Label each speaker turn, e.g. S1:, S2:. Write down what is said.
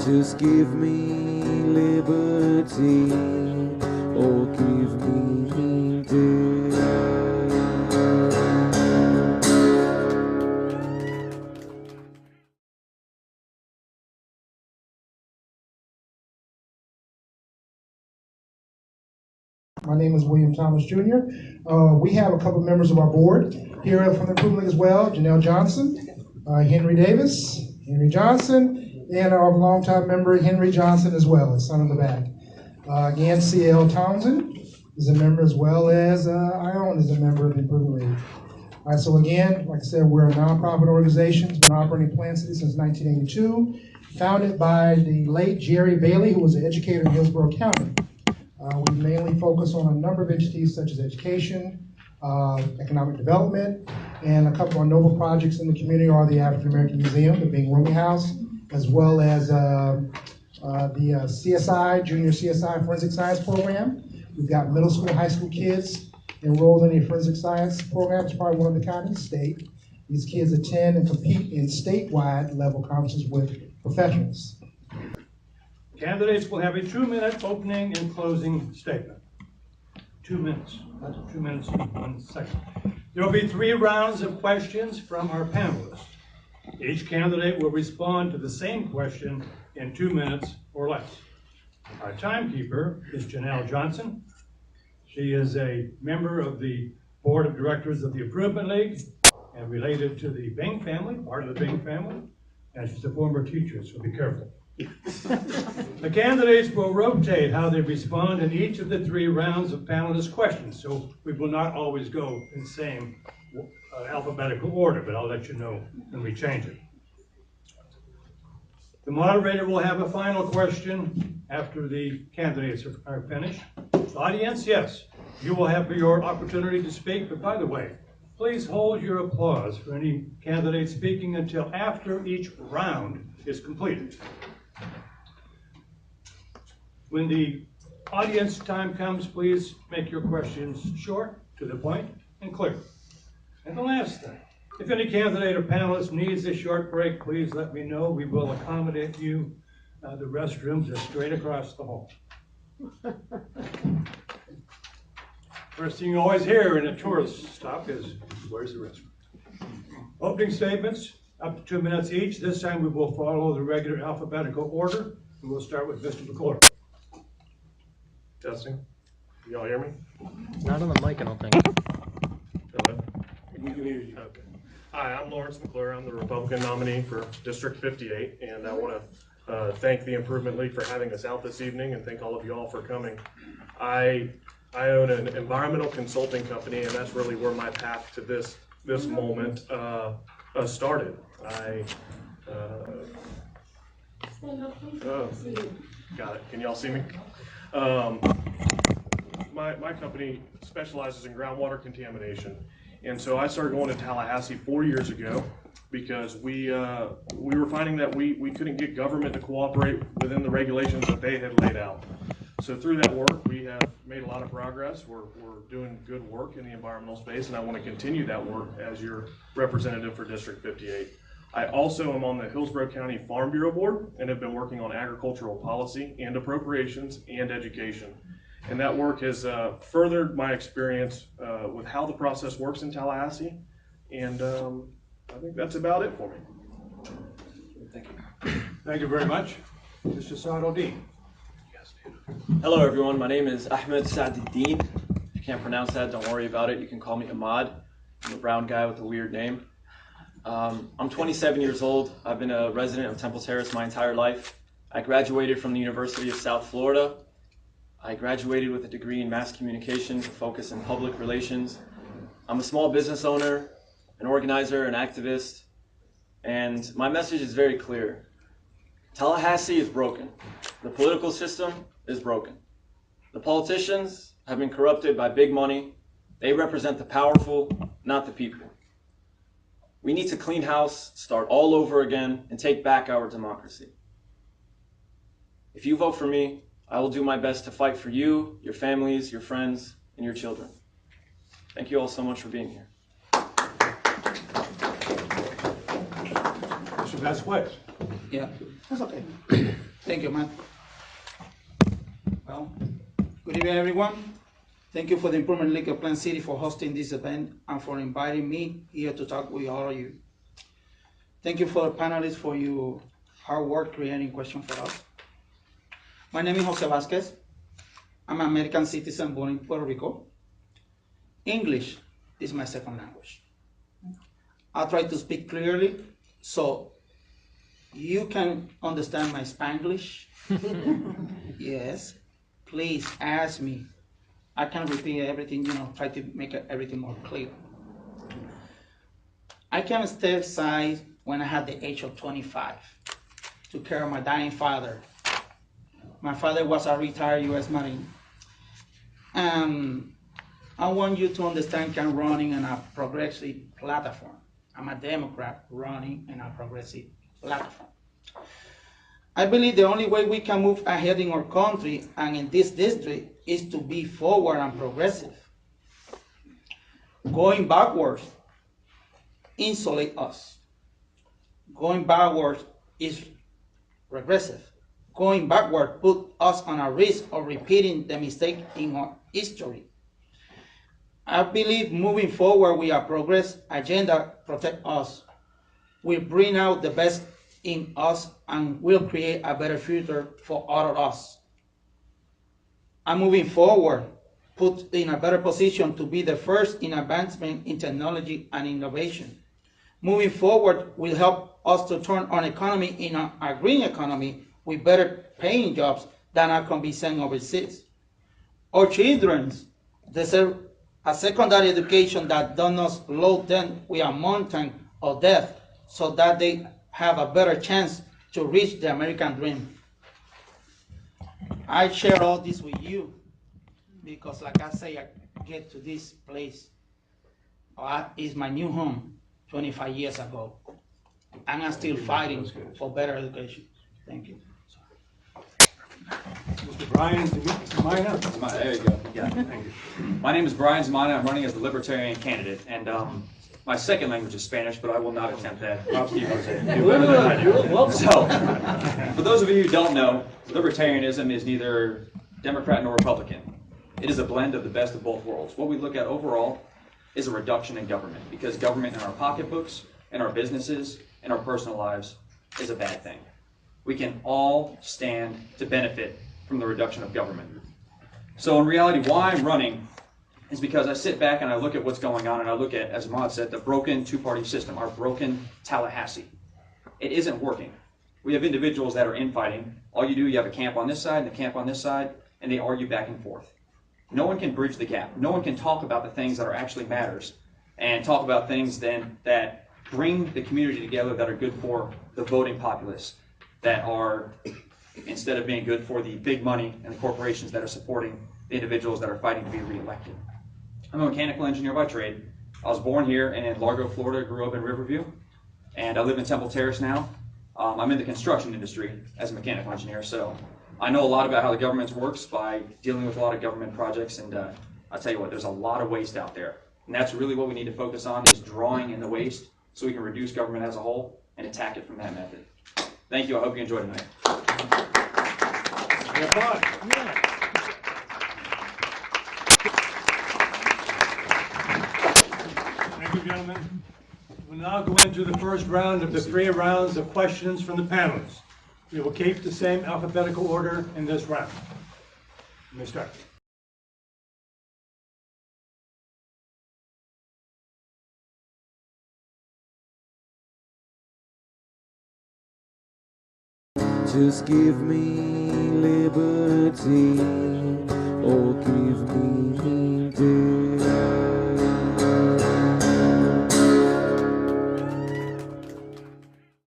S1: Just give me liberty, or give me death.
S2: My name is William Thomas Jr. We have a couple members of our board here from the Improvement League as well. Janelle Johnson, Henry Davis, Henry Johnson, and our longtime member Henry Johnson as well, his son in the back. Again, C.L. Townsend is a member as well as Ione is a member of the Improvement League. All right, so again, like I said, we're a nonprofit organization. It's been operating in Plant City since 1982, founded by the late Jerry Bailey, who was an educator in Hillsborough County. We mainly focus on a number of entities such as education, economic development, and a couple of our noble projects in the community are the African American Museum, the Bing Rooney House, as well as the CSI, Junior CSI Forensic Science Program. We've got middle school, high school kids enrolled in the forensic science program. It's probably one of the kind in the state. These kids attend and compete in statewide level conferences with professionals.
S3: Candidates will have a 2-minute opening and closing statement. 2 minutes, that's 2 minutes and 1 second. There will be 3 rounds of questions from our panelists. Each candidate will respond to the same question in 2 minutes or less. Our timekeeper is Janelle Johnson. She is a member of the Board of Directors of the Improvement League and related to the Bing family, part of the Bing family, and she's a former teacher, so be careful. The candidates will rotate how they respond in each of the 3 rounds of panelist questions, so we will not always go in the same alphabetical order, but I'll let you know when we change it. The moderator will have a final question after the candidates are finished. Audience, yes, you will have your opportunity to speak, but by the way, please hold your applause for any candidate speaking until after each round is completed. When the audience time comes, please make your questions short, to the point, and clear. And the last thing, if any candidate or panelist needs a short break, please let me know. We will accommodate you. The restrooms are straight across the hall. First thing you always hear in a tourist stop is, where's the restroom? Opening statements, up to 2 minutes each. This time we will follow the regular alphabetical order, and we'll start with Mr. McClure.
S4: Testing. Can y'all hear me?
S5: Not on the mic, I don't think.
S4: Hello? We can hear you. Okay. Hi, I'm Lawrence McClure. I'm the Republican nominee for District 58, and I want to thank the Improvement League for having us out this evening, and thank all of you all for coming. I own an environmental consulting company, and that's really where my path to this moment started. Got it. Can y'all see me? My company specializes in groundwater contamination, and so I started going to Tallahassee 4 years ago because we were finding that we couldn't get government to cooperate within the regulations that they had laid out. So through that work, we have made a lot of progress. We're doing good work in the environmental space, and I want to continue that work as your representative for District 58. I also am on the Hillsborough County Farm Bureau Board and have been working on agricultural policy and appropriations and education. And that work has furthered my experience with how the process works in Tallahassee. And I think that's about it for me. Thank you.
S3: Thank you very much. Mr. Saadaldin.
S5: Hello everyone, my name is Ahmad Saadaldin. If you can't pronounce that, don't worry about it. You can call me Ahmad. I'm a brown guy with a weird name. I'm 27 years old. I've been a resident of Temple Terrace my entire life. I graduated from the University of South Florida. I graduated with a degree in mass communication with a focus in public relations. I'm a small business owner, an organizer, an activist, and my message is very clear. Tallahassee is broken. The political system is broken. The politicians have been corrupted by big money. They represent the powerful, not the people. We need to clean house, start all over again, and take back our democracy. If you vote for me, I will do my best to fight for you, your families, your friends, and your children. Thank you all so much for being here.
S3: Mr. Vazquez.
S6: Yeah.
S2: That's okay.
S6: Thank you, Matt. Well, good evening, everyone. Thank you for the Improvement League of Plant City for hosting this event and for inviting me here to talk with all of you. Thank you for the panelists for your hard work creating questions for us. My name is Jose Vazquez. I'm an American citizen born in Puerto Rico. English is my second language. I'll try to speak clearly so you can understand my Spanglish. Yes, please ask me. I can repeat everything, try to make everything more clear. I came stateside when I had the age of 25 to care of my dying father. My father was a retired U.S. Marine. I want you to understand I'm running on a progressive platform. I'm a Democrat running in a progressive platform. I believe the only way we can move ahead in our country and in this district is to be forward and progressive. Going backwards insulate us. Going backwards is regressive. Going backward put us on a risk of repeating the mistake in our history. I believe moving forward with a progress agenda protect us, will bring out the best in us and will create a better future for all of us. And moving forward, put in a better position to be the first in advancement in technology and innovation. Moving forward will help us to turn our economy in a green economy with better paying jobs that can be sent overseas. Our children deserve a secondary education that does not load them with a mountain of debt so that they have a better chance to reach the American dream. I share all this with you because, like I say, I get to this place. It's my new home 25 years ago, and I'm still fighting for better education. Thank you.
S3: Mr. Brian Zamina.
S7: There you go. Yeah, thank you. My name is Brian Zamina. I'm running as the Libertarian candidate, and my second language is Spanish, but I will not attempt that. Props to you, Jose. You do better than I do. So, for those of you who don't know, libertarianism is neither Democrat nor Republican. It is a blend of the best of both worlds. What we look at overall is a reduction in government, because government in our pocketbooks, in our businesses, in our personal lives is a bad thing. We can all stand to benefit from the reduction of government. So in reality, why I'm running is because I sit back and I look at what's going on, and I look at, as Ahmad said, the broken two-party system, our broken Tallahassee. It isn't working. We have individuals that are infighting. All you do, you have a camp on this side and a camp on this side, and they argue back and forth. No one can bridge the gap. No one can talk about the things that are actually matters and talk about things then that bring the community together, that are good for the voting populace, that are, instead of being good for the big money and the corporations that are supporting the individuals that are fighting to be reelected. I'm a mechanical engineer by trade. I was born here in Largo, Florida, grew up in Riverview, and I live in Temple Terrace now. I'm in the construction industry as a mechanical engineer, so I know a lot about how the government works by dealing with a lot of government projects, and I'll tell you what, there's a lot of waste out there. And that's really what we need to focus on, is drawing in the waste so we can reduce government as a whole and attack it from that method. Thank you. I hope you enjoyed tonight.
S3: Thank you, gentlemen. We'll now go into the first round of the 3 rounds of questions from the panelists. We will keep the same alphabetical order in this round. Let me start.
S1: Just give me liberty, or give me